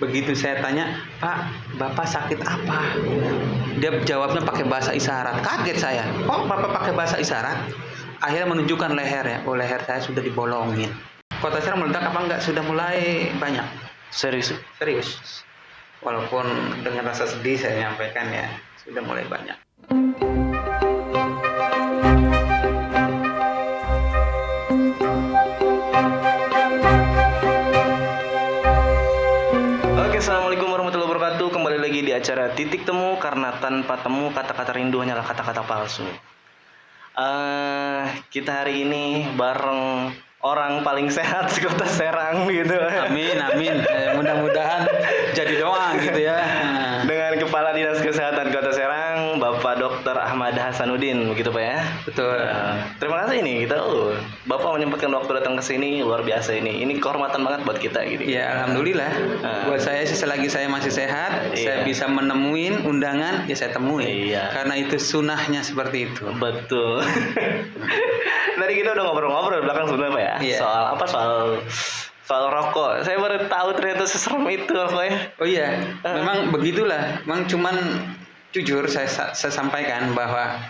Begitu saya tanya, Pak, Bapak sakit apa? Dia jawabnya pakai bahasa isyarat. Kaget saya. Kok Bapak pakai bahasa isyarat? Akhirnya menunjukkan lehernya. Oh, leher saya sudah dibolongin. Kota Serang meledak apa enggak? Sudah mulai banyak. Serius. Walaupun dengan rasa sedih saya menyampaikan ya, sudah mulai banyak. Assalamualaikum warahmatullahi wabarakatuh. Kembali lagi di acara Titik Temu, karena tanpa temu kata-kata rindu hanyalah kata-kata palsu. Kita hari ini bareng orang paling sehat di Kota Serang gitu. Amin. Mudah-mudahan jadi doa gitu ya. Dengan Kepala Dinas Kesehatan Kota Serang, Bapak Dr. Ahmad Hasanuddin, begitu Pak ya? Betul. Terima kasih nih kita. Bapak menyempatkan waktu datang ke sini, luar biasa ini. Ini kehormatan banget buat kita gitu. Ya alhamdulillah. Buat saya sih selagi saya masih sehat, saya bisa menemuin undangan, ya saya temuin. Karena itu sunahnya seperti itu. Betul. Tadi kita udah ngobrol-ngobrol di belakang sebenarnya Pak ya. Soal rokok. Saya baru tahu ternyata seserem itu rokoknya. Oh iya, memang begitulah. Memang cuman jujur saya sampaikan bahwa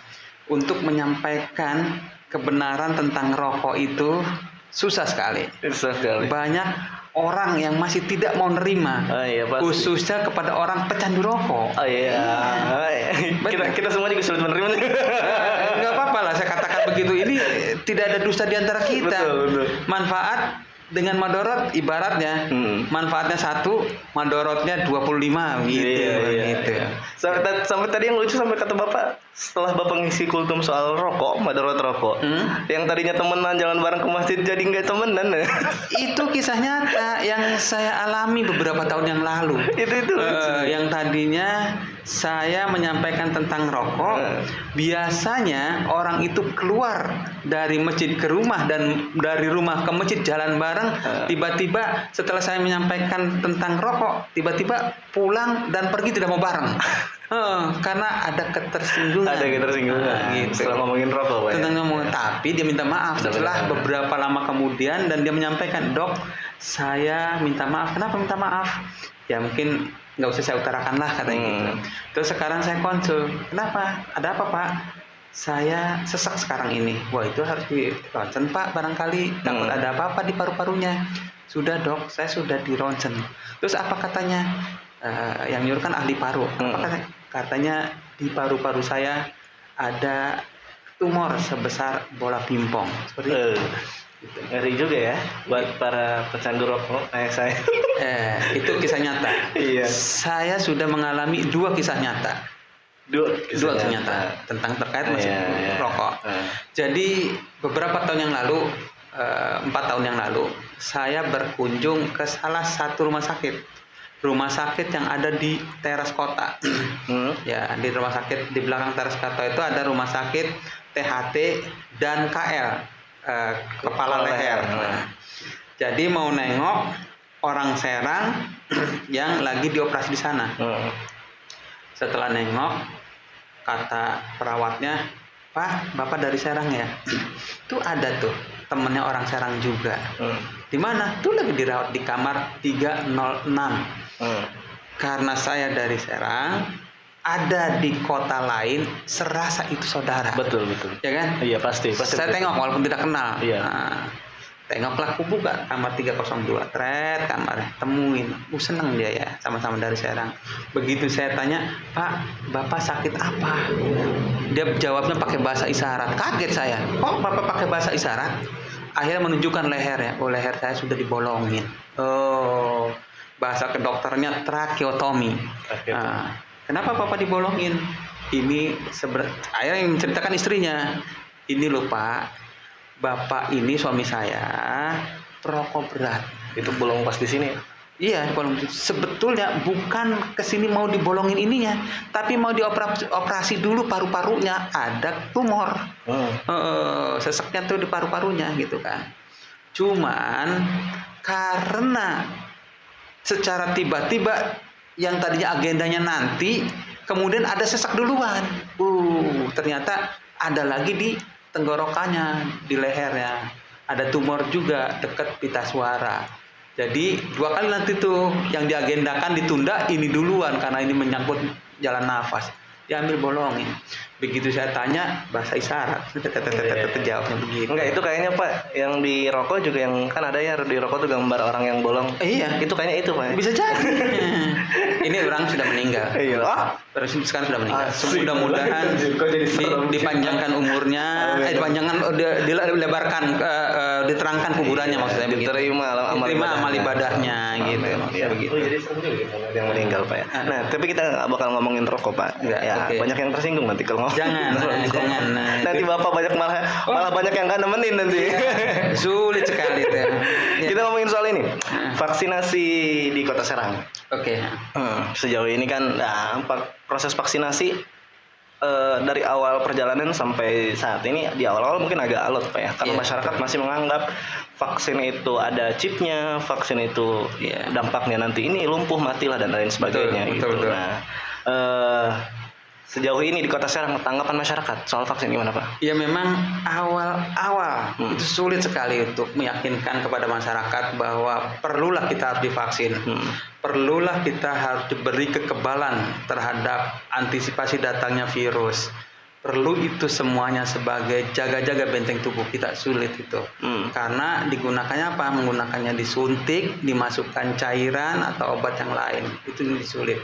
untuk menyampaikan kebenaran tentang rokok itu susah sekali. Banyak orang yang masih tidak mau nerima, khususnya kepada orang pecandu rokok. Kita semua juga sulit menerima. Nggak apa-apa lah saya katakan begitu. Ini tidak ada dusta di antara kita. Betul. Manfaat dengan madorot ibaratnya, manfaatnya 1, madorotnya 25 gitu. Sampai tadi yang lucu sampai kata Bapak, setelah Bapak ngisi kultum soal rokok, madorot rokok, yang tadinya temenan jalan bareng ke masjid jadi nggak temenan. Itu kisah nyata yang saya alami beberapa tahun yang lalu. Itu yang tadinya saya menyampaikan tentang rokok, biasanya orang itu keluar dari masjid ke rumah dan dari rumah ke masjid jalan bareng, tiba-tiba setelah saya menyampaikan tentang rokok, tiba-tiba pulang dan pergi tidak mau bareng. Karena ada ketersinggungan. Gitu. Setelah ngomongin rokok, Pak. Tapi dia minta maaf setelah beberapa lama kemudian, dan dia menyampaikan, "Dok, saya minta maaf." Kenapa minta maaf? Ya mungkin nggak usah saya utarakan lah katanya gitu. Terus sekarang saya konsul, "Kenapa? Ada apa Pak?" "Saya sesak sekarang ini." "Wah, itu harus di ronsen Pak, barangkali takut ada apa-apa di paru-parunya." "Sudah Dok, saya sudah di ronsen." "Terus apa katanya?" Yang nyuruh kan ahli paru. Apa katanya di paru-paru saya ada tumor sebesar bola pingpong. Seperti itu. Ngeri juga ya buat para pecandu rokok kayak saya. Itu kisah nyata. Saya sudah mengalami 2 kisah nyata. Dua kisah nyata tentang terkait rokok. Jadi beberapa tahun yang lalu, 4 tahun yang lalu, saya berkunjung ke salah satu rumah sakit yang ada di teras kota. Ya, di rumah sakit di belakang teras kota itu ada rumah sakit THT dan KL, kepala leher. Jadi mau nengok orang Serang yang lagi dioperasi di sana. Setelah nengok, kata perawatnya, "Pak, Bapak dari Serang ya?" Itu ada tuh temennya orang Serang juga. Di mana? Tuh lagi dirawat di kamar 306. Karena saya dari Serang, ada di kota lain, serasa itu saudara. Betul. Ya kan? Iya, pasti. Saya tengok walaupun tidak kenal. Tengoklah, aku buka kamar 302, kamarnya, temuin. Seneng dia ya, sama-sama dari Serang. Begitu saya tanya, "Pak, Bapak sakit apa?" Dia jawabnya pakai bahasa isyarat. Kaget saya. Kok Bapak pakai bahasa isyarat? Akhirnya menunjukkan lehernya. Oh, leher saya sudah dibolongin. Bahasa kedokternya tracheotomy. Kenapa Bapak dibolongin? Ini akhirnya yang menceritakan istrinya. "Ini loh Pak, Bapak ini suami saya perokok berat." Itu bolong pas di sini. Iya, dibolong. Sebetulnya bukan kesini mau dibolongin ininya, tapi mau dioperasi dulu paru-parunya, ada tumor. Seseknya tuh di paru-parunya gitu kan. Cuman karena secara tiba-tiba yang tadinya agendanya nanti, kemudian ada sesak duluan. Ternyata ada lagi di tenggorokannya, di lehernya. Ada tumor juga dekat pita suara. Jadi 2 kali nanti tuh yang diagendakan ditunda ini duluan karena ini menyangkut jalan nafas. Diambil bolongin. Begitu saya tanya bahasa isyarat, jawabnya begitu. Enggak, itu kayaknya Pak, yang di rokok juga yang kan ada ya di rokok tuh gambar orang yang bolong. Iya, itu kayaknya itu Pak. Bisa jadi. Ini orang sudah meninggal. Iya. Sekarang sudah meninggal. Mudah-mudahan dipanjangkan umurnya, dipanjangkan, dilebarkan, diterangkan kuburannya maksudnya. Diterima amal ibadahnya gitu. Begitu. Jadi serem juga yang meninggal Pak ya. Nah, tapi kita nggak bakal ngomongin rokok Pak. Ya, banyak yang tersinggung nanti kalau ngomong. Jangan. Nanti Bapak malah banyak yang nggak nemenin nanti. Sulit sekali itu. Kita ngomongin soal ini, vaksinasi di Kota Serang. Oke. Sejauh ini kan proses vaksinasi dari awal perjalanan sampai saat ini, di awal-awal mungkin agak alot Pak ya, karena masyarakat masih menganggap vaksin itu ada chipnya, vaksin itu dampaknya nanti ini lumpuh, matilah dan lain sebagainya. Betul. Nah, sejauh ini di Kota Serang tanggapan masyarakat soal vaksin gimana Pak? Ya memang awal-awal itu sulit sekali untuk meyakinkan kepada masyarakat bahwa perlulah kita harus divaksin. Perlulah kita harus diberi kekebalan terhadap antisipasi datangnya virus. Perlu itu semuanya sebagai jaga-jaga benteng tubuh kita, sulit itu. Karena digunakannya apa? Menggunakannya disuntik, dimasukkan cairan atau obat yang lain. Itu sulit.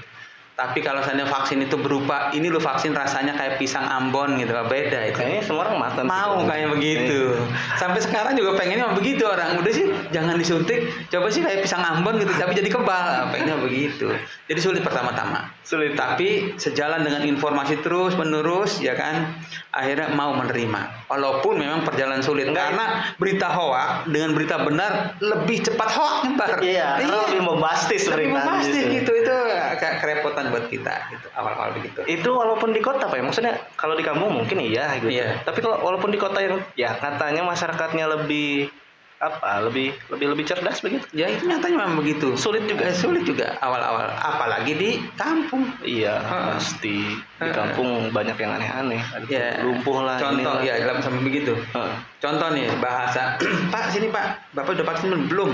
Tapi kalau misalnya vaksin itu berupa ini lo vaksin rasanya kayak pisang Ambon gitu, beda itu. Kayaknya semua orang mau kayak begitu. Sampai sekarang juga pengennya begitu orang. Udah sih jangan disuntik, coba sih kayak pisang Ambon gitu tapi jadi kebal, pengennya begitu. Jadi sulit pertama-tama. Sulit. Tapi sejalan dengan informasi terus menerus ya kan, akhirnya mau menerima. Walaupun memang perjalanan sulit karena berita hoak dengan berita benar lebih cepat hoak nyebar. Iya. Lebih membastis lebih membastis gitu. Itu agak kerepotan buat kita gitu, awal-awal begitu. Itu walaupun di kota Pak ya, maksudnya kalau di kampung mungkin iya gitu. Iya. Tapi kalau walaupun di kota yang ya katanya masyarakatnya lebih lebih cerdas begitu. Ya itu nyatanya memang begitu. Sulit juga awal-awal, apalagi di kampung. Iya, pasti di kampung banyak yang aneh-aneh. Ya. Lumpuh lah. Contoh ya, sampai begitu. Contoh nih bahasa, Pak sini Pak, Bapak udah vaksin belum?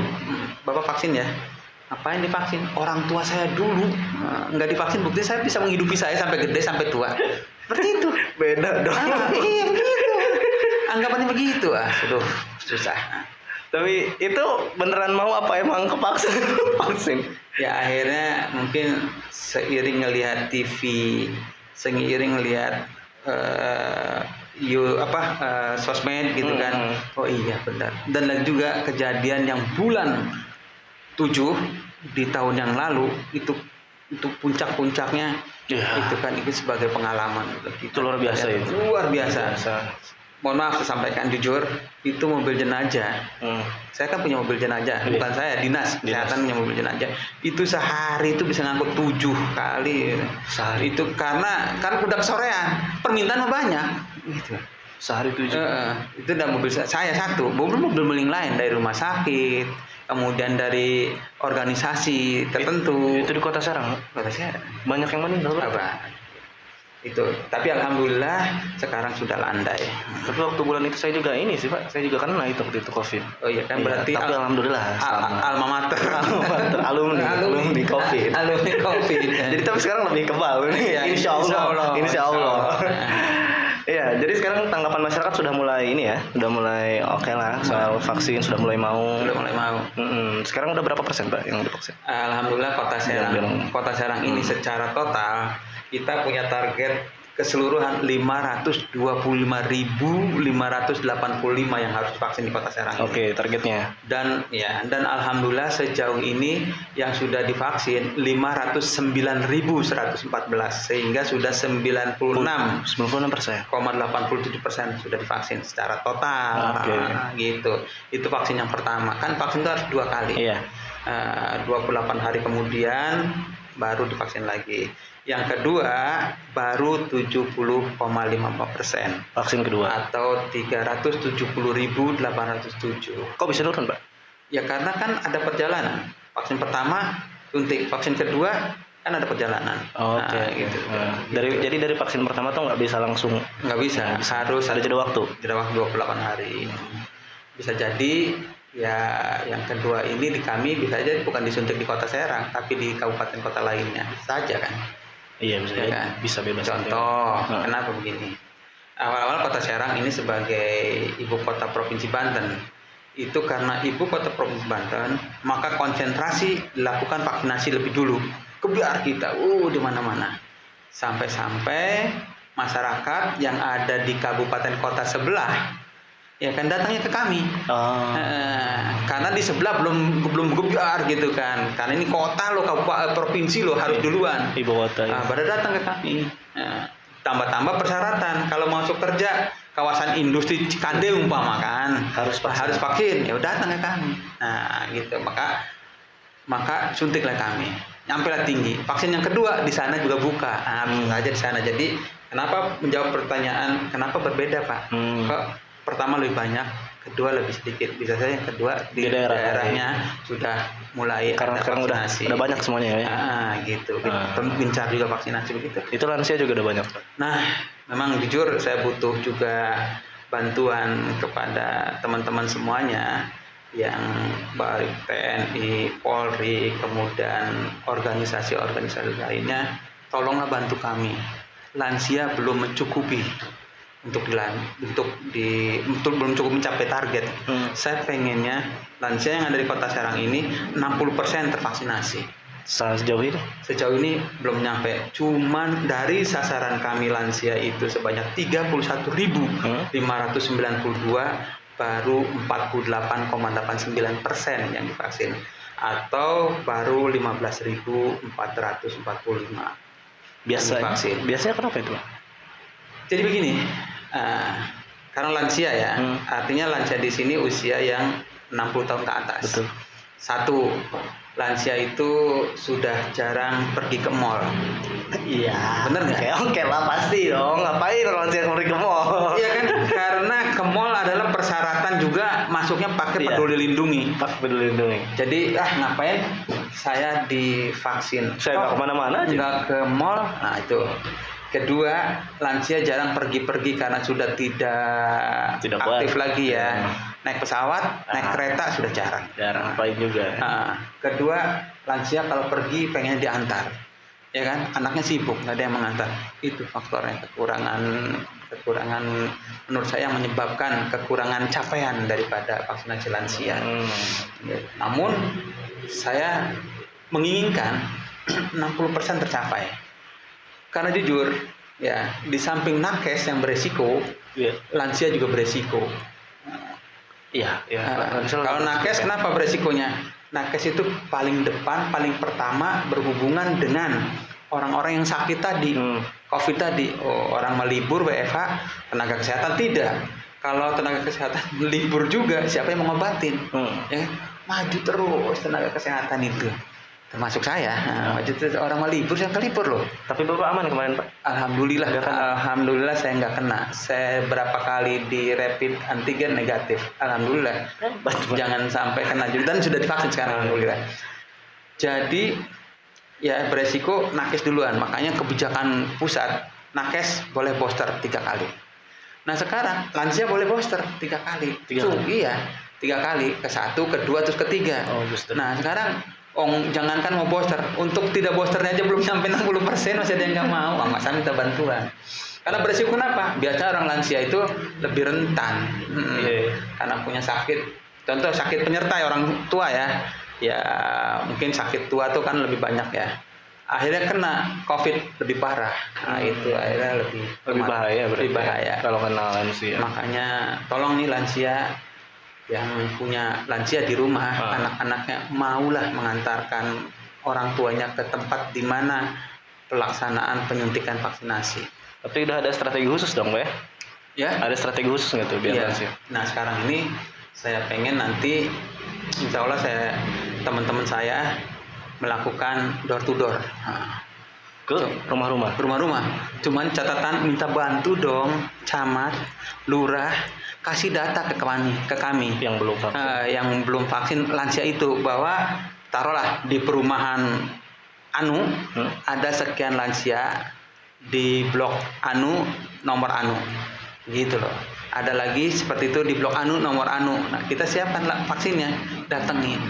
Bapak vaksin ya. Ngapain divaksin? Orang tua saya dulu nggak divaksin, bukti saya bisa menghidupi saya sampai gede sampai tua. Seperti itu. Beda dong. Iya begitu. Anggapannya begitu. Aduh susah. Tapi itu beneran mau apa emang kepaksa vaksin? Ya akhirnya mungkin seiring ngelihat TV, seiring ngelihat sosmed gitu kan. Oh iya benar. Dan lagi juga kejadian yang bulan 7 di tahun yang lalu itu puncak-puncaknya itu kan itu sebagai pengalaman itu luar biasa ya. Luar biasa. Mohon maaf saya sampaikan jujur, itu mobil jenazah. Saya kan punya mobil jenazah, bukan saya, dinas kesehatan punya mobil jenazah. Itu sehari itu bisa ngangkut 7 kali. Sehari itu karena udah kesorean, permintaan banyak gitu. Sehari 7. Itu udah mobil saya satu, mobil yang lain dari rumah sakit, kemudian dari organisasi tertentu. Itu di Kota Serang. Kota Serang. Banyak yang meninggal berapa? Itu. Tapi alhamdulillah sekarang sudah landai. Tapi waktu bulan itu saya juga ini sih Pak, saya juga kena itu waktu itu COVID. Oh iya kan berarti. Tapi alhamdulillah. Alma mater. alumni COVID. Alumni COVID. Jadi tapi sekarang lebih kebal nih. Ya, Insya Allah. Iya, jadi sekarang tanggapan masyarakat sudah mulai ini ya, sudah mulai oke lah soal vaksin, sudah mulai mau. Sekarang udah berapa persen Pak yang divaksin? Alhamdulillah Kota Serang ini secara total kita punya target keseluruhan 525.585 yang harus vaksin di Kota Serang. Oke, targetnya. Dan alhamdulillah sejauh ini yang sudah divaksin 509.114 sehingga sudah 96,87% sudah divaksin secara total. Gitu. Itu vaksin yang pertama. Kan vaksin itu harus 2 kali. Iya. 28 hari kemudian baru divaksin lagi. Yang kedua baru 70,54%. Vaksin kedua atau 370.807. Kok bisa turun Pak? Ya karena kan ada perjalanan. Vaksin pertama suntik, vaksin kedua kan ada perjalanan. Gitu. Jadi dari vaksin pertama tuh nggak bisa langsung. Nggak bisa. Harus ada jeda waktu. Jeda waktu 28 hari. Bisa jadi Ya, yang kedua ini di kami bisa aja bukan disuntik di Kota Serang, tapi di kabupaten kota lainnya saja kan. Iya bisa Ya ya, kan? bisa bebas. Contoh, kenapa begini? Awal-awal Kota Serang ini sebagai ibu kota provinsi Banten, itu karena ibu kota provinsi Banten, maka konsentrasi dilakukan vaksinasi lebih dulu. Kebiar kita, di mana-mana. Sampai-sampai masyarakat yang ada di kabupaten kota sebelah ya kan datangnya ke kami. Karena di sebelah belum gebiar gitu kan, karena ini kota loh, kabupaten provinsi loh, harus duluan ibu kota ya. Pada datang ke kami. Tambah persyaratan kalau masuk kerja kawasan industri Cikande umpama kan harus vaksin, ya udah datang ke kami. Nah gitu, maka suntiklah kami, nyampe lah tinggi. Vaksin yang kedua di sana juga buka, aja di sana. Jadi kenapa menjawab pertanyaan kenapa berbeda Pak? Kok pertama lebih banyak, kedua lebih sedikit. Bisa saja yang kedua di daerahnya sudah mulai karena sekarang udah banyak semuanya ya. Gitu. Gencar juga vaksinasi begitu. Itu lansia juga udah banyak. Nah, memang jujur saya butuh juga bantuan kepada teman-teman semuanya yang baik TNI, Polri, kemudian organisasi-organisasi lainnya, tolonglah bantu kami. Lansia belum mencukupi belum cukup mencapai target. Saya pengennya lansia yang ada di Kota Serang ini 60% tervaksinasi. Sejauh ini belum nyampe. Cuman dari sasaran kami lansia itu sebanyak 31.592 baru 48,89% yang divaksin, atau baru 15.445 biasanya kenapa itu? Jadi begini, karena lansia ya, artinya lansia di sini usia yang 60 tahun ke atas. Betul. Satu, lansia itu sudah jarang pergi ke mall. Iya. Bener nggak? Oke lah, pasti dong. Ngapain lansia pergi ke mall? Iya kan, karena ke mall adalah persyaratan juga masuknya pakai peduli lindungi. Jadi ngapain saya divaksin? Saya nggak kemana-mana aja. Nggak ke mall. Nah itu. Kedua, lansia jarang pergi-pergi karena sudah tidak aktif lagi ya. Naik pesawat, naik kereta sudah jarang. Ngapain juga. Kedua, lansia kalau pergi pengen diantar, ya kan? Anaknya sibuk, nggak ada yang mengantar. Itu faktornya, kekurangan menurut saya yang menyebabkan kekurangan capaian daripada vaksinasi lansia. Namun saya menginginkan 60% tercapai. Karena jujur, ya di samping nakes yang beresiko, lansia juga beresiko. Kalau nakes kenapa beresikonya? Nakes itu paling depan, paling pertama berhubungan dengan orang-orang yang sakit tadi, COVID tadi. Orang melibur WFH, tenaga kesehatan tidak. Kalau tenaga kesehatan libur juga, siapa yang mengobatin? Ya, maju terus tenaga kesehatan itu. Termasuk saya, orang mau libur, saya libur loh. Tapi Bapak aman kemarin Pak? Alhamdulillah saya nggak kena. Saya berapa kali di rapid antigen negatif. Alhamdulillah. Jangan sampai kena juga. Dan sudah divaksin sekarang, alhamdulillah. Jadi ya beresiko nakes duluan. Makanya kebijakan pusat, nakes boleh booster 3 kali. Nah sekarang lansia boleh booster 3 kali. 3 kali. Ke-1, ke-2, terus ke-3. Nah sekarang jangankan mau booster, untuk tidak boosternya aja belum sampai 60%, masih ada yang nggak mau. Masa minta bantuan. Karena beresiko kenapa? Biasa orang lansia itu lebih rentan, karena punya sakit. Contoh sakit penyertai orang tua ya. Ya mungkin sakit tua tuh kan lebih banyak ya. Akhirnya kena COVID lebih parah. Nah itu akhirnya lebih bahaya. Kalau kena lansia. Makanya tolong nih lansia yang punya lansia di rumah, anak-anaknya maulah mengantarkan orang tuanya ke tempat di mana pelaksanaan penyuntikan vaksinasi. Tapi udah ada strategi khusus dong, Pak ya? Ada strategi khusus nggak tuh biar lansia? Nah sekarang ini saya pengen nanti, insya Allah teman-teman saya melakukan door to door. Ke rumah-rumah. Cuman catatan minta bantu dong, camat, lurah, kasih data ke kami yang belum vaksin lansia itu, bahwa taruhlah di perumahan ada sekian lansia, di blok nomor gitu loh. Ada lagi seperti itu di blok anu nomor anu. Nah, kita siapkan lah vaksinnya, datengin.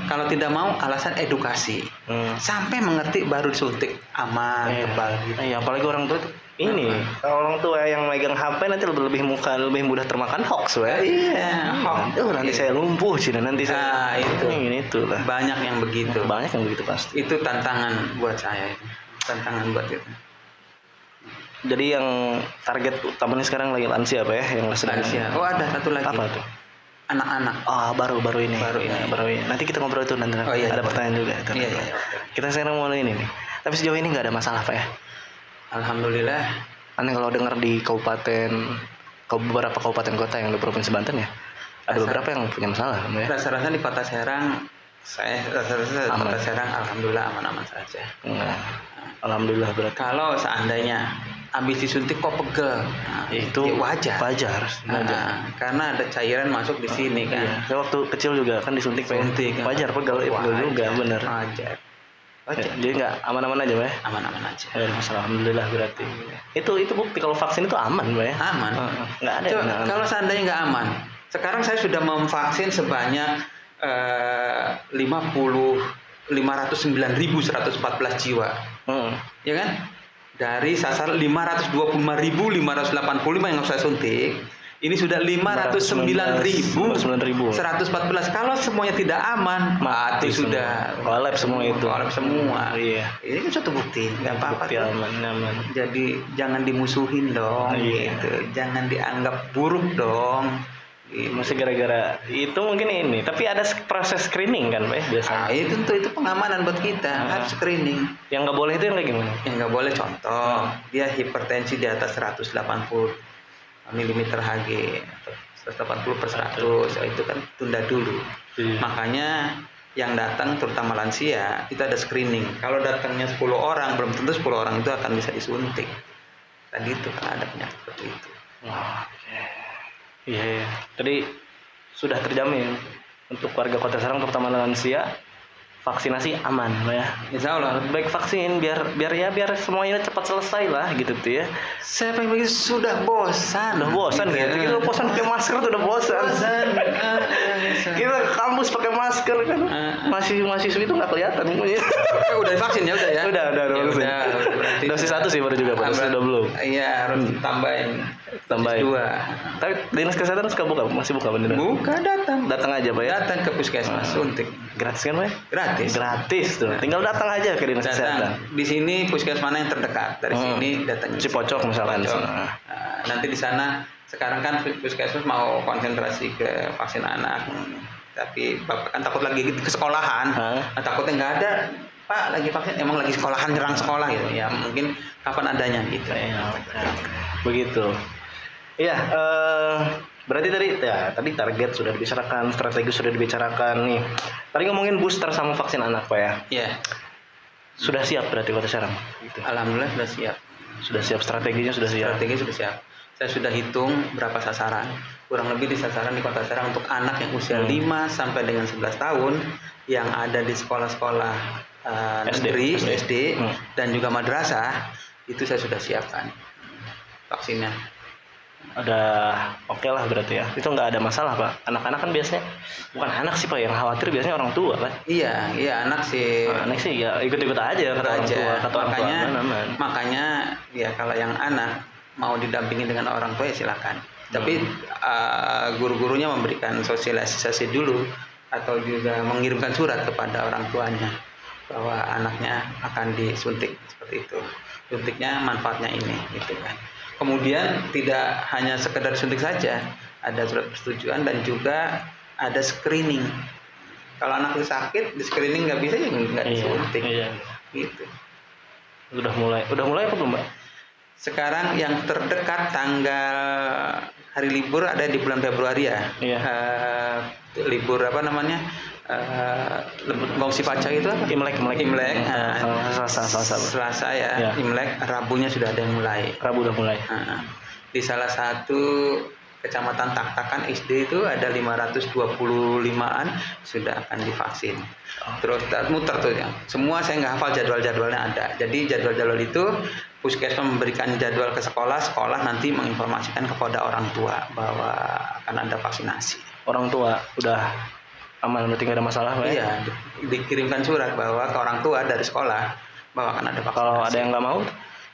Kalau tidak mau alasan edukasi. Sampai mengerti baru disuntik, aman, kebal gitu. Apalagi orang tua itu ini, kalau orang tua yang megang HP nanti lebih mudah termakan hoax ya. Iya, hoax. Nanti saya lumpuh sih, nanti saya itu lah. Banyak yang begitu. Banyak yang begitu pasti. Itu tantangan buat saya itu. Tantangan buat itu. Jadi yang target utamanya sekarang lagi lansia apa ya? Yang lansia. Oh, ada satu lagi. Apa tuh? Anak-anak. Baru ini. Nanti kita ngobrol itu nanti. Ada pertanyaan juga. Iya. Kita sekarang mulai ini nih. Tapi sejauh ini nggak ada masalah Pak ya? Alhamdulillah. Aneh kalau dengar di beberapa kabupaten kota yang di Provinsi Banten ya, ada beberapa yang punya masalah. Ya? Rasa-rasa di Kota Serang, Kota Serang alhamdulillah aman-aman saja. Alhamdulillah berarti. Kalau seandainya habis disuntik kok pegel, itu ya wajar. Karena ada cairan masuk di sini kan. Iya. Saya waktu kecil juga kan disuntik wajar pegel juga benar. Wajar. Jadi nggak aman-aman aja Pak? Aman-aman aja. Alhamdulillah berarti. Itu bukti kalau vaksin itu aman Pak ya? Aman. Nggak ada. Kalau seandainya nggak aman, sekarang saya sudah memvaksin sebanyak 509.114 jiwa. Ya kan? Dari sasaran 525.585 yang saya suntik, ini sudah 509.114. Kalau semuanya tidak aman, mati sudah. Kolap semua itu. Iya. Ini kan suatu bukti, nggak apa-apa. Aman. Jadi jangan dimusuhin dong, gitu. Jangan dianggap buruk dong. Masih gara-gara itu mungkin ini, tapi ada proses screening kan Pak biasanya. Itu pengamanan buat kita, harus screening. Yang nggak boleh itu yang kayak gimana? Yang nggak boleh contoh, dia hipertensi di atas 180 mm Hg, 180/100, itu kan tunda dulu. Makanya yang datang terutama lansia itu ada screening. Kalau datangnya 10 orang, belum tentu 10 orang itu akan bisa disuntik. Tadi itu kan ada penyakit seperti itu. Iya. Jadi sudah terjamin untuk warga Kota Serang terutama lansia vaksinasi aman ya. Insya Allah. Baik vaksin biar semuanya cepat selesai lah gitu tuh ya. Saya pengen sudah bosan. Gitu. Kita bosan pakai masker tuh udah bosan. Kita ke kampus pakai masker kan. Mahasiswa itu nggak kelihatan mukanya. Udah divaksin ya udah ya. Udah. Dosis 1 sih baru juga Pak. Dosis 2 belum. Iya harus tambahin. 2. Tapi dinas kesehatan masih buka bener. Buka datang aja Pak ya. Datang ke puskesmas suntik. Gratis kan Pak ya? Gratis tuh. Tinggal datang aja ke dinas kesehatan. Di sini puskesmas mana yang terdekat dari sini datang. Cipocok misalkan. Nanti di sana sekarang kan puskesmas mau konsentrasi ke vaksin anak. Tapi bapak kan takut lagi ke sekolahan. Takutnya nggak ada. Pak lagi vaksin, emang lagi sekolahan nyerang sekolah gitu ya, mungkin kapan adanya gitu. Begitu. Iya, berarti tadi target sudah dibicarakan, strategi sudah dibicarakan nih. Tadi ngomongin booster sama vaksin anak Pak ya. Iya. Sudah siap berarti Kota Serang. Gitu. Alhamdulillah sudah siap. Sudah siap, strateginya sudah siap. Strategi sudah siap. Saya sudah hitung berapa sasaran. Kurang lebih di sasaran di Kota Serang untuk anak yang usia 5 sampai dengan 11 tahun yang ada di sekolah-sekolah negeri, SD dan juga madrasah, itu saya sudah siapkan vaksinnya. Ada oke lah berarti ya. Itu nggak ada masalah Pak. Anak-anak kan biasanya, bukan anak sih Pak yang khawatir, biasanya orang tua kan. Iya anak sih. Anak sih ya ikut-ikut aja kata orang tua. Makanya ya kalau yang anak mau didampingi dengan orang tua ya silakan. Tapi guru-gurunya memberikan sosialisasi dulu atau juga mengirimkan surat kepada orang tuanya bahwa anaknya akan disuntik seperti itu. Suntiknya manfaatnya ini gitu kan. Kemudian tidak hanya sekedar suntik saja, ada surat persetujuan dan juga ada screening. Kalau anak itu sakit, di screening nggak bisa ya nggak disuntik. Gitu. Udah mulai apa belum Mbak? Sekarang yang terdekat tanggal hari libur ada di bulan Februari ya. Libur apa namanya? Gongsi Paca itu apa? Imlek. Selasa ya. Imlek, Rabunya sudah ada yang mulai. Rabu udah mulai. Di salah satu kecamatan Tak-Takan SD itu ada 525-an sudah akan divaksin. Terus muter tuh ya. Semua saya nggak hafal jadwal-jadwalnya ada. Jadi jadwal-jadwal itu Puskesmas memberikan jadwal ke sekolah, sekolah nanti menginformasikan kepada orang tua bahwa akan ada vaksinasi. Orang tua udah aman, berarti nggak ada masalah, Pak? Iya, dikirimkan surat bahwa ke orang tua dari sekolah bahwa akan ada vaksinasi. Kalau ada yang nggak mau?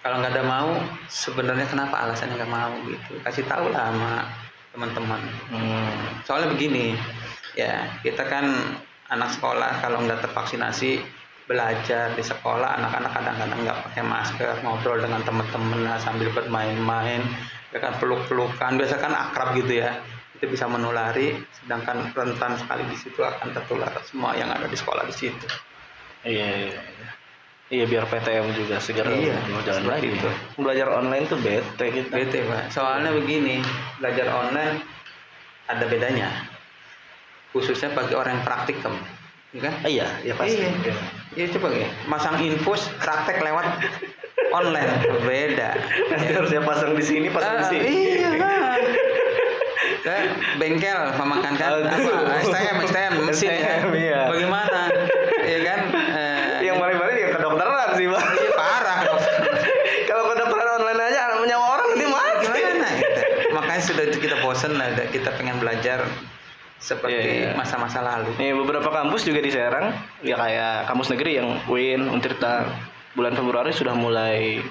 Kalau nggak ada mau, sebenarnya kenapa alasannya nggak mau gitu? Kasih tahu lah sama teman-teman. Soalnya begini, ya kita kan anak sekolah kalau nggak tervaksinasi belajar di sekolah, anak-anak kadang-kadang nggak pakai masker, ngobrol dengan teman-teman sambil bermain-main, ya kan peluk-pelukan, biasa kan akrab gitu ya, itu bisa menulari, sedangkan rentan sekali di situ akan tertular semua yang ada di sekolah di situ. Iya, biar PTM juga segera jalan lagi itu. Belajar online tuh bete gitu. Bete, Pak. Soalnya begini, belajar online ada bedanya. Khususnya bagi orang yang praktikum, ya kan? Iya pasti. Iya, coba ya. Masang infus, praktek lewat online beda. Nanti harusnya pasang di sini, pasang di sini. Iya, kan. Bengkel memakankan STM mesin ya. Iya. Bagaimana? Ya kan? Yang paling-paling ya kedokteran sih, Pak. Iya, parah. Kalau kedokteran online aja nyawa orang nanti mati. Gimana gitu. Makanya sudah kita bosen lah, kita pengen belajar seperti masa-masa lalu. Beberapa kampus juga di Serang, ya kayak kampus negeri yang UIN, Untirta, bulan Februari sudah mulai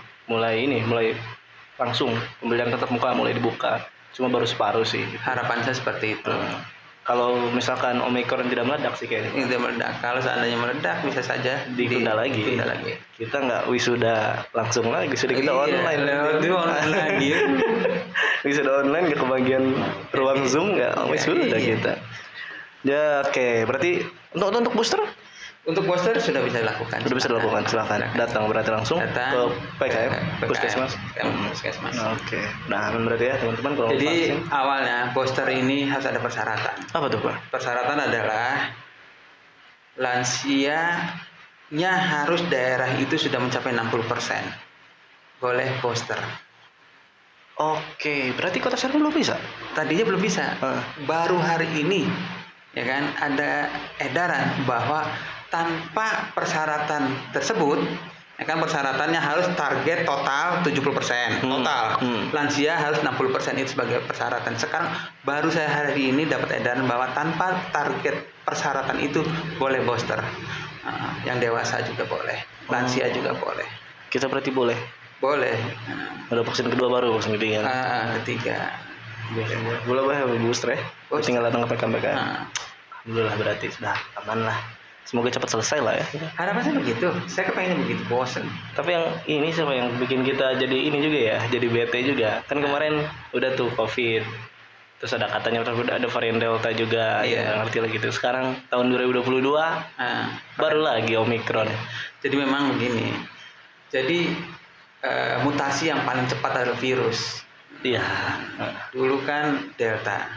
langsung pembelajaran tatap muka mulai dibuka. Cuma baru separuh sih. Harapan saya seperti itu. Kalau misalkan Omikron tidak meledak sih kayaknya. Tidak meledak. Kalau seandainya meledak bisa saja ditunda lagi. Kita nggak wisuda langsung lagi, wisuda kita online. Online lagi. Wisuda online nggak kebagian ruang Zoom nggak wisuda kita. Ya oke. Berarti untuk booster? Untuk booster sudah bisa dilakukan. Silakan. Datang berarti langsung ke PKM, Puskesmas. Puskesmas. Oke. Nah, berarti ya teman-teman kalau jadi awalnya booster ini harus ada persyaratan. Apa tuh, Pak? Persyaratan adalah lansianya harus daerah itu sudah mencapai 60%. Boleh booster. Oke, berarti Kota Serang belum bisa? Tadinya belum bisa. Baru hari ini ya kan ada edaran bahwa tanpa persyaratan tersebut, ya kan persyaratannya harus target total 70% total. Lansia harus 60% itu sebagai persyaratan. Sekarang baru saya hari ini dapat edaran bahwa tanpa target persyaratan itu boleh booster. Yang dewasa juga boleh, lansia juga boleh. Kita berarti boleh. Boleh. Ada vaksin kedua baru, vaksin ketiga. Ketiga. Boleh booster ya. Tinggal datang ke PKM. Alhamdulillah berarti sudah aman lah. Semoga cepat selesai lah ya. Harapannya begitu. Saya kepengennya begitu, bosen. Tapi yang ini siapa yang bikin kita jadi ini juga ya, jadi bete juga. Kan kemarin udah tuh COVID. Terus ada katanya udah ada varian Delta juga. Ya, ngerti lagi tuh. Sekarang tahun 2022 baru lagi Omikron. Jadi memang begini. Jadi mutasi yang paling cepat adalah virus. Iya. Dulu kan Delta,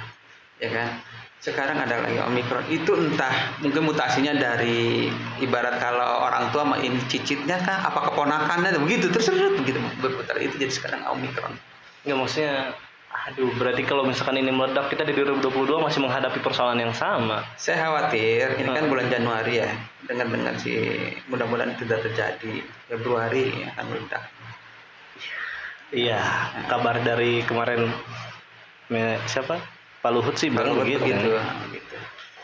ya kan? Sekarang ada lagi Omikron. Itu entah mungkin mutasinya dari ibarat kalau orang tua ini cicitnya kah, apa keponakannya begitu terserut begitu berputar itu jadi sekarang Omikron. Enggak, maksudnya berarti kalau misalkan ini meledak kita di 2022 masih menghadapi persoalan yang sama. Saya khawatir ini kan bulan Januari ya. Dengar sih mudah-mudahan tidak terjadi. Februari akan meledak. Iya, kabar dari kemarin siapa? Pak Luhut sih bilang begitu.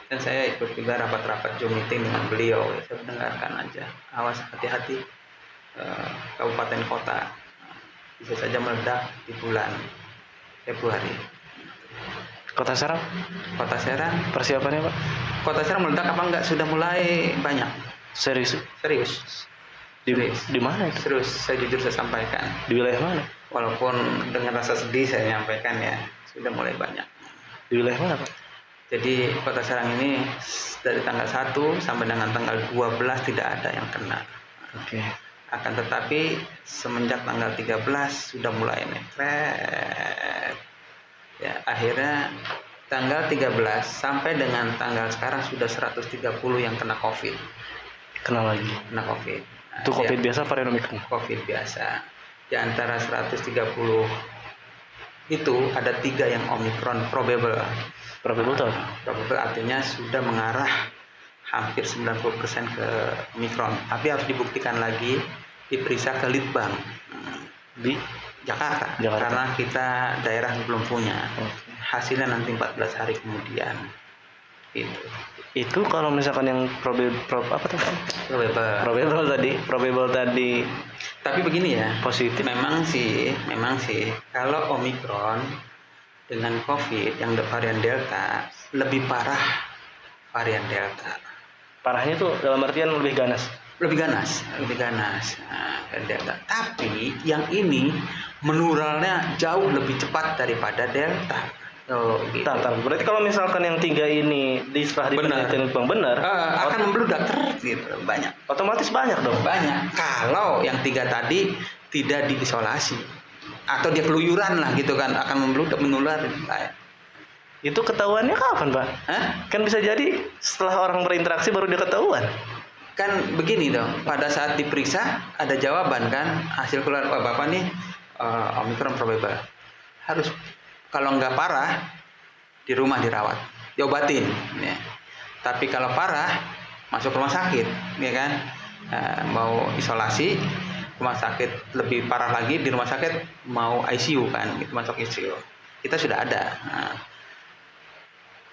Dan saya ikut juga rapat-rapat Zoom meeting dengan beliau. Saya mendengarkan aja. Awas hati-hati kabupaten kota bisa saja meledak di bulan Februari. Kota Serang persiapannya, Pak? Kota Serang meledak apa enggak? Sudah mulai banyak. Serius. Di mana itu? Serius, saya jujur saya sampaikan. Di wilayah mana? Walaupun dengan rasa sedih saya nyampaikan ya, sudah mulai banyak. Di wilayah mana, Pak? Jadi Kota Serang ini dari tanggal 1 sampai dengan tanggal 12 tidak ada yang kena. Oke. Akan tetapi semenjak tanggal 13 sudah mulai nefret. Ya, akhirnya tanggal 13 sampai dengan tanggal sekarang sudah 130 yang kena COVID. Kena COVID. Nah, itu COVID biasa varian Omikron? COVID biasa. Di antara 130 itu ada 3 yang Omikron probable. Probable itu? Probable artinya sudah mengarah hampir 90% ke Omikron. Tapi harus dibuktikan lagi, diperiksa ke Litbang. di Jakarta. Karena kita daerah belum punya. Hasilnya nanti 14 hari kemudian. Itu kalau misalkan yang probable tadi. Tapi begini ya, positif. Memang sih kalau Omikron dengan COVID yang varian Delta lebih parah varian Delta. Parahnya tuh dalam artian lebih ganas. Delta. Tapi yang ini menularnya jauh lebih cepat daripada Delta. Gitu. Berarti kalau misalkan yang 3 ini setelah dipelajari benar, akan membludak gitu banyak. Otomatis banyak dong. Banyak. Kalau yang 3 tadi tidak diisolasi atau dia keluyuran lah gitu kan, akan membludak, menular. Itu ketahuannya kapan, Pak? Kan bisa jadi setelah orang berinteraksi baru dia ketahuan. Kan begini dong, pada saat diperiksa ada jawaban kan, hasil keluar Bapak nih Omikron probable. Harus kalau nggak parah di rumah dirawat, diobatin ya. Tapi kalau parah masuk rumah sakit, ya kan? Mau isolasi, rumah sakit lebih parah lagi di rumah sakit mau ICU kan, gitu, masuk ICU. Kita sudah ada.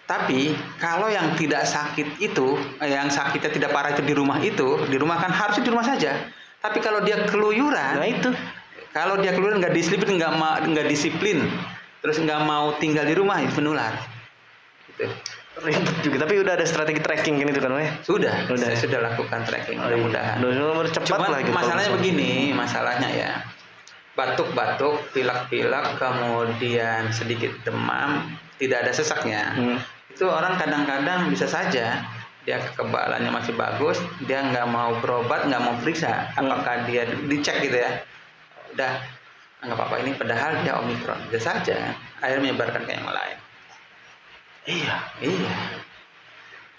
Tapi kalau yang tidak sakit itu, yang sakitnya tidak parah itu di rumah kan harusnya di rumah saja. Tapi kalau dia keluyuran, kalau dia keluyuran nggak disiplin, terus nggak mau tinggal di rumah, itu menular. Gitu. Ribet juga. Tapi udah ada strategi tracking gitu kan, Sudah. Saya sudah lakukan tracking. Mudah-mudahan. Cuman gitu, masalahnya begini, ya. Batuk-batuk, pilek-pilek, kemudian sedikit demam, tidak ada sesaknya. Itu orang kadang-kadang bisa saja dia kekebalannya masih bagus, dia nggak mau berobat, nggak mau periksa apakah dia dicek gitu ya, udah nggak apa-apa ini, padahal dia Omikron, bisa saja akhirnya menyebarkan ke yang lain. Iya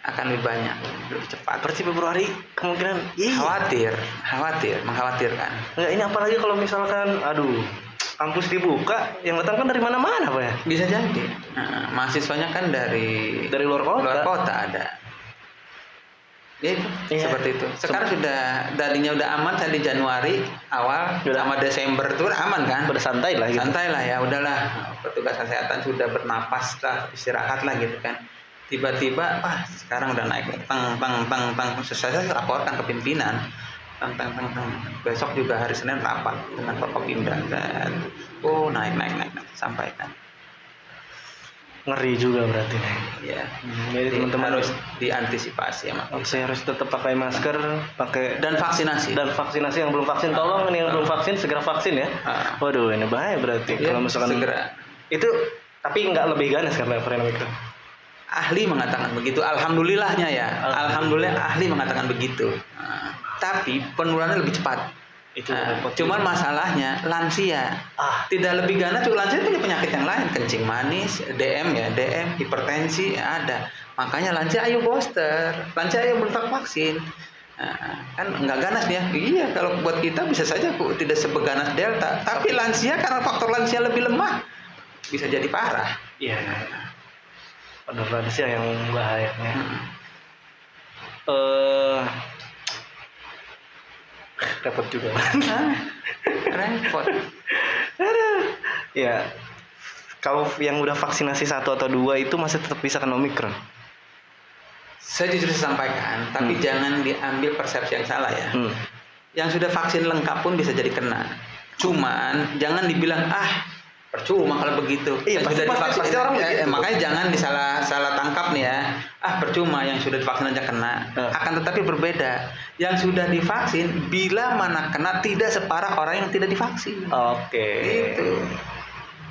akan lebih banyak, lebih cepat. Berarti Februari kemungkinan mengkhawatirkan. Enggak, ini apalagi kalau misalkan kampus dibuka, yang datang kan dari mana-mana, Pak ya? Bisa jadi. Mahasiswanya kan dari luar kota ada. Ya itu, seperti itu. Sekarang darinya udah aman, tadi Januari awal sama Desember itu aman kan? Udah santai lah gitu. Santai lah ya, udahlah. Petugas kesehatan sudah bernapas lah, istirahat lah gitu kan. Tiba-tiba, sekarang udah naik, tang. Saya laporkan ke pimpinan. Tang. Besok juga hari Senin rapat dengan Forkopimda dan naik sampaikan. Ngeri juga berarti. Ya. Jadi teman-teman harus diantisipasi ya, Mas. Saya harus tetap pakai masker, dan vaksinasi. Yang belum vaksin tolong, ini yang belum vaksin segera vaksin ya. Waduh, ini bahaya berarti kalau misalkan segera. Itu tapi nggak lebih ganas karena varian Omikron. Ahli mengatakan begitu, alhamdulillahnya ya. Alhamdulillah ahli mengatakan begitu. Tapi penularannya lebih cepat. Itu cuman masalahnya lansia tidak lebih ganas, juga lansia punya penyakit yang lain, kencing manis, DM, hipertensi ada. Makanya lansia ayo booster, lansia ayo vaksin. Kan nggak ganas ya. Iya, kalau buat kita bisa saja tidak sebeganas Delta, tapi lansia karena faktor lansia lebih lemah bisa jadi parah. Iya. Ada lansia yang bahayanya. Repot juga. Repot. Ya. Kalau yang udah vaksinasi 1 atau 2 itu masih tetap bisa kena Omikron. Saya jujur sampaikan, tapi jangan diambil persepsi yang salah ya. Yang sudah vaksin lengkap pun bisa jadi kena. Cuman jangan dibilang percuma kalau begitu. Iya, pasti orang begitu. Makanya jangan salah tangkap nih ya. Percuma yang sudah divaksin aja kena. Akan tetapi berbeda. Yang sudah divaksin bila mana kena tidak separah orang yang tidak divaksin. Oke.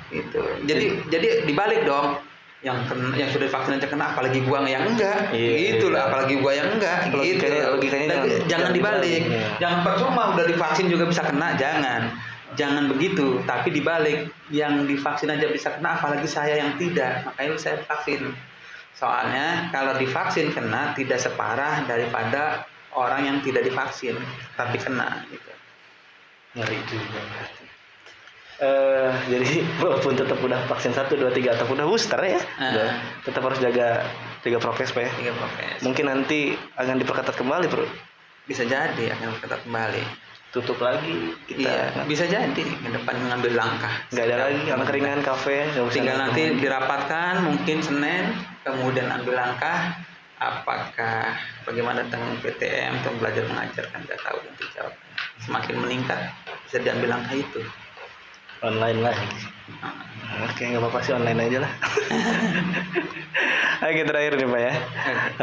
Itu. Jadi dibalik dong. Yang sudah divaksin aja kena, apalagi gua yang enggak. Itulah, apalagi gua yang enggak. Logikanya jangan dibalik. Jangan percuma udah divaksin juga bisa kena, jangan begitu, tapi dibalik, yang divaksin aja bisa kena, apalagi saya yang tidak, makanya saya vaksin. Soalnya kalau divaksin kena tidak separah daripada orang yang tidak divaksin tapi kena gitu. Ngeri juga. Jadi walaupun tetap udah vaksin 1, 2, 3 atau udah booster ya, tetap harus jaga prokes, Pak ya. Prokes. Mungkin nanti akan diperketat kembali, Bro. Bisa jadi akan diperketat kembali. tutup lagi kita. Iya, bisa jadi ke depan mengambil langkah. Nggak ada lagi anak ringan kafe. Tinggal nanti dirapatkan mungkin Senin, kemudian ambil langkah. Apakah bagaimana tentang PTM atau belajar mengajar kan nggak tahu nanti jawabnya. Semakin meningkat bisa diambil langkah itu. Online lah. Oke, nggak apa-apa sih, online aja lah. Oke, terakhir nih Pak ya.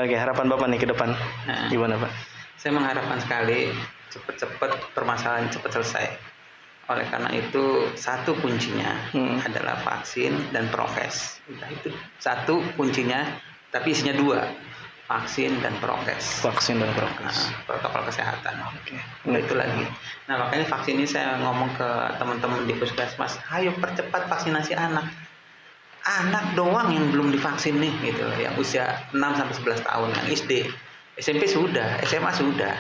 Oke, harapan Bapak nih ke depan gimana Pak? Saya mengharapkan sekali cepat-cepat permasalahan cepat selesai. Oleh karena itu satu kuncinya adalah vaksin dan prokes. Nah, itu satu kuncinya, tapi isinya dua, vaksin dan prokes. Vaksin dan prokes. Protokol kesehatan. Oke. Nah, itu lagi. Nah, makanya vaksin ini saya ngomong ke teman-teman di puskesmas, ayo percepat vaksinasi anak. Anak doang yang belum divaksin nih gitu, yang usia 6 sampai 11 tahun, yang SD, SMP sudah, SMA sudah.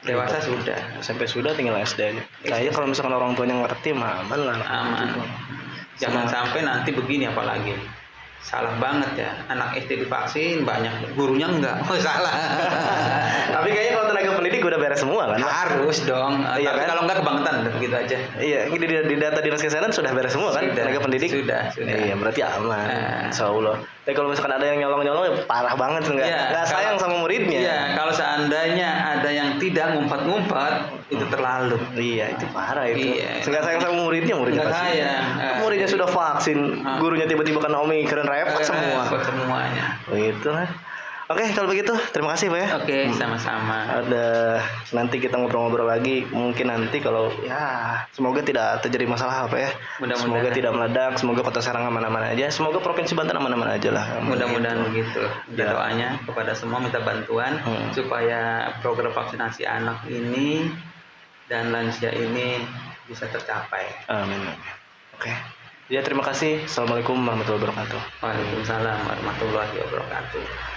Dewasa sudah. SMP sudah, tinggal SD aja. Kayaknya kalau misalkan orang tuanya ngerti mah aman lah. Aman. Jangan sampai nanti begini apalagi. Salah banget ya, anak SD divaksin banyak, gurunya enggak. Oh, salah. Tapi kayaknya kalau tenaga pendidik udah beres semua kan? Harus dong. Iya, tapi kan? kalau enggak kebangetan begitu aja. Iya, di data dinas kesehatan sudah beres semua kan? Sudah, Tenaga pendidik? Sudah. Iya, berarti aman. Insyaallah. Tapi kalau misalkan ada yang nyolong-nyolong ya parah banget enggak? Iya, Enggak sayang sama muridnya. Iya, kalau seandainya ada yang tidak ngumpat-ngumpat, itu terlalu. Iya, itu parah itu. Iya. Enggak sayang sama muridnya Nggak pasti. sayang. Muridnya sudah vaksin, gurunya tiba-tiba kena Omikron, repot semua. Repot semuanya. Begitu lah. Oke, kalau begitu terima kasih Pak ya. Oke, sama-sama. Ada nanti kita ngobrol-ngobrol lagi. Mungkin nanti kalau ya semoga tidak terjadi masalah apa ya. Mudah-mudahan. Semoga tidak meledak. Semoga Kota Serang aman-aman aja. Semoga Provinsi Banten aman-aman aja lah. Mudah-mudahan begitu. Ya. Doanya kepada semua minta bantuan supaya program vaksinasi anak ini dan lansia ini bisa tercapai. Amin. Oke. Ya terima kasih. Assalamualaikum warahmatullahi wabarakatuh. Waalaikumsalam warahmatullahi wabarakatuh.